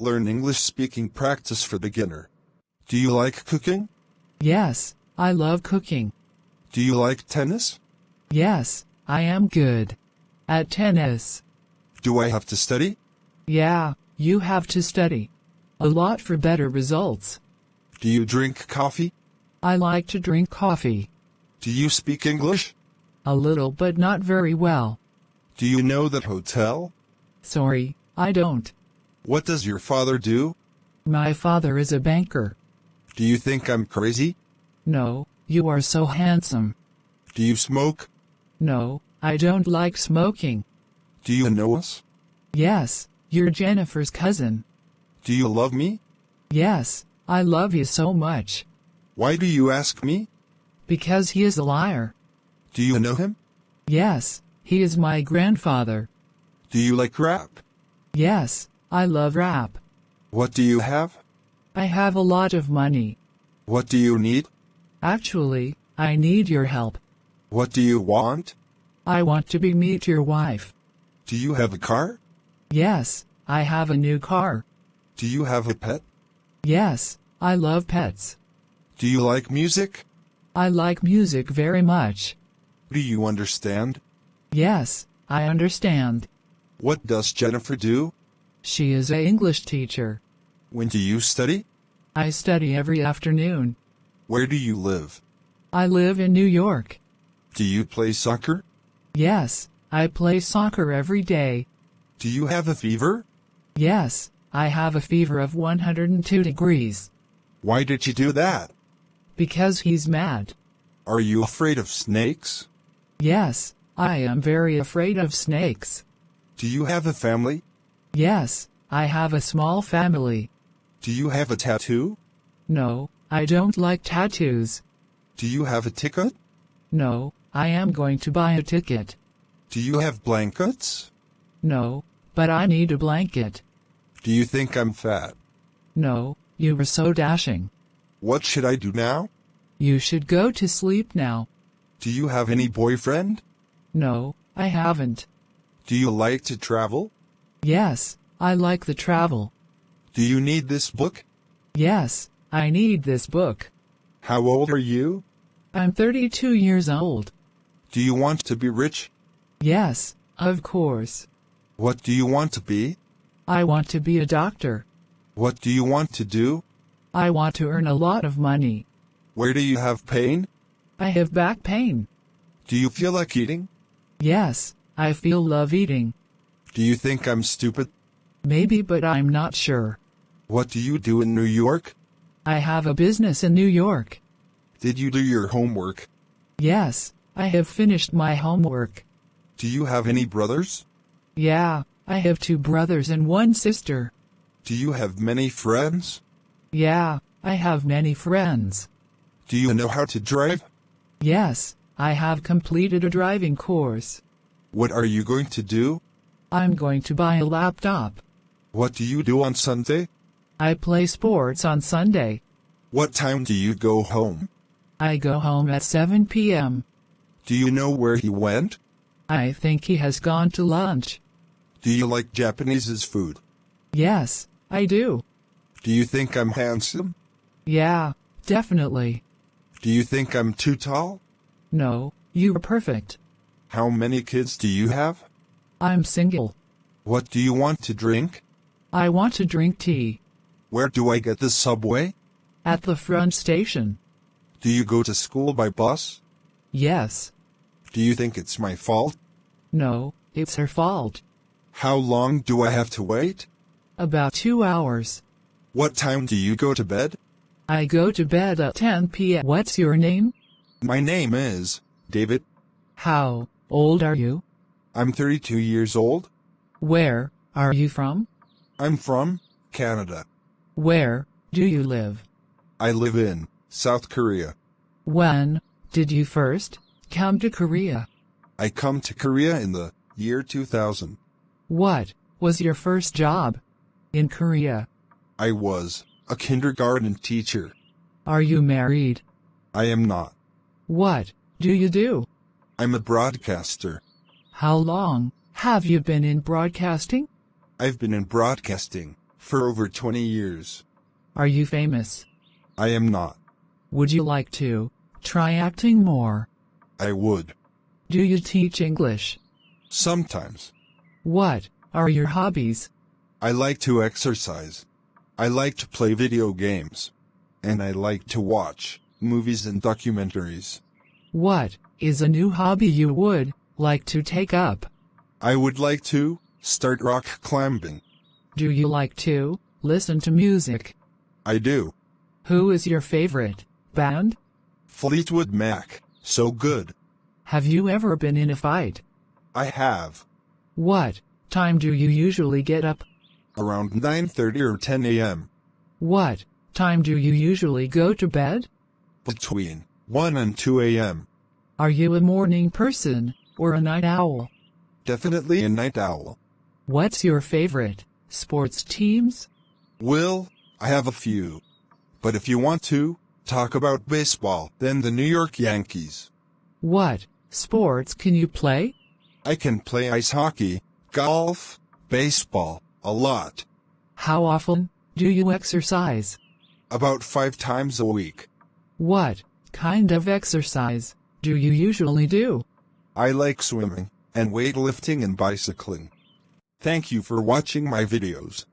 Learn English speaking practice for beginner. Do you like cooking? Yes, I love cooking. Do you like tennis? Yes, I am good at tennis. Do I have to study? Yeah, you have to study a lot for better results. Do you drink coffee? I like to drink coffee. Do you speak English? A little but not very well. Do you know that hotel? Sorry, I don't. What does your father do? My father is a banker. Do you think I'm crazy? No, you are so handsome. Do you smoke? No, I don't like smoking. Do you know us? Yes, you're Jennifer's cousin. Do you love me? Yes, I love you so much. Why do you ask me? Because he is a liar. Do you know him? Yes, he is my grandfather. Do you like rap? Yes, I love rap. What do you have? I have a lot of money. What do you need? Actually, I need your help. What do you want? I want to meet your wife. Do you have a car? Yes, I have a new car. Do you have a pet? Yes, I love pets. Do you like music? I like music very much. Do you understand? Yes, I understand. What does Jennifer do? She is an English teacher. When do you study? I study every afternoon. Where do you live? I live in New York. Do you play soccer? Yes, I play soccer every day. Do you have a fever? Yes, I have a fever of 102 degrees. Why did you do that? Because he's mad. Are you afraid of snakes? Yes, I am very afraid of snakes. Do you have a family? Yes, I have a small family. Do you have a tattoo? No, I don't like tattoos. Do you have a ticket? No, I am going to buy a ticket. Do you have blankets? No, but I need a blanket. Do you think I'm fat? No, you are so dashing. What should I do now? You should go to sleep now. Do you have any boyfriend? No, I haven't. Do you like to travel? Yes, I like the travel. Do you need this book? Yes, I need this book. How old are you? I'm 32 years old. Do you want to be rich? Yes, of course. What do you want to be? I want to be a doctor. What do you want to do? I want to earn a lot of money. Where do you have pain? I have back pain. Do you feel like eating? Yes, I feel love eating. Do you think I'm stupid? Maybe, but I'm not sure. What do you do in New York? I have a business in New York. Did you do your homework? Yes, I have finished my homework. Do you have any brothers? Yeah, I have 2 brothers and 1 sister. Do you have many friends? Yeah, I have many friends. Do you know how to drive? Yes, I have completed a driving course. What are you going to do? I'm going to buy a laptop. What do you do on Sunday? I play sports on Sunday. What time do you go home? I go home at 7 p.m. Do you know where he went? I think he has gone to lunch. Do you like Japanese's food? Yes, I do. Do you think I'm handsome? Yeah, definitely. Do you think I'm too tall? No, you are perfect. How many kids do you have? I'm single. What do you want to drink? I want to drink tea. Where do I get the subway? At the front station. Do you go to school by bus? Yes. Do you think it's my fault? No, it's her fault. How long do I have to wait? About 2 hours. What time do you go to bed? I go to bed at 10 p.m. What's your name? My name is David. How old are you? I'm 32 years old. Where are you from? I'm from Canada. Where do you live? I live in South Korea. When did you first come to Korea? I come to Korea in the year 2000. What was your first job in Korea? I was a kindergarten teacher. Are you married? I am not. What do you do? I'm a broadcaster. How long have you been in broadcasting? I've been in broadcasting For over 20 years. Are you famous? I am not. Would you like to try acting more? I would. Do you teach English? Sometimes. What are your hobbies? I like to exercise. I like to play video games. And I like to watch movies and documentaries. What is a new hobby you would like to take up? I would like to start rock climbing. Do you like to listen to music? I do. Who is your favorite band? Fleetwood Mac. So good. Have you ever been in a fight? I have. What time do you usually get up? Around 9:30 or 10 a.m. What time do you usually go to bed? Between 1 and 2 a.m. Are you a morning person or a night owl? Definitely a night owl. What's your favorite sports teams? Will, I have a few. But if you want to talk about baseball, then the New York Yankees. What sports can you play? I can play ice hockey, golf, baseball, a lot. How often do you exercise? About 5 times a week. What kind of exercise do you usually do? I like swimming, and weightlifting and bicycling. Thank you for watching my videos.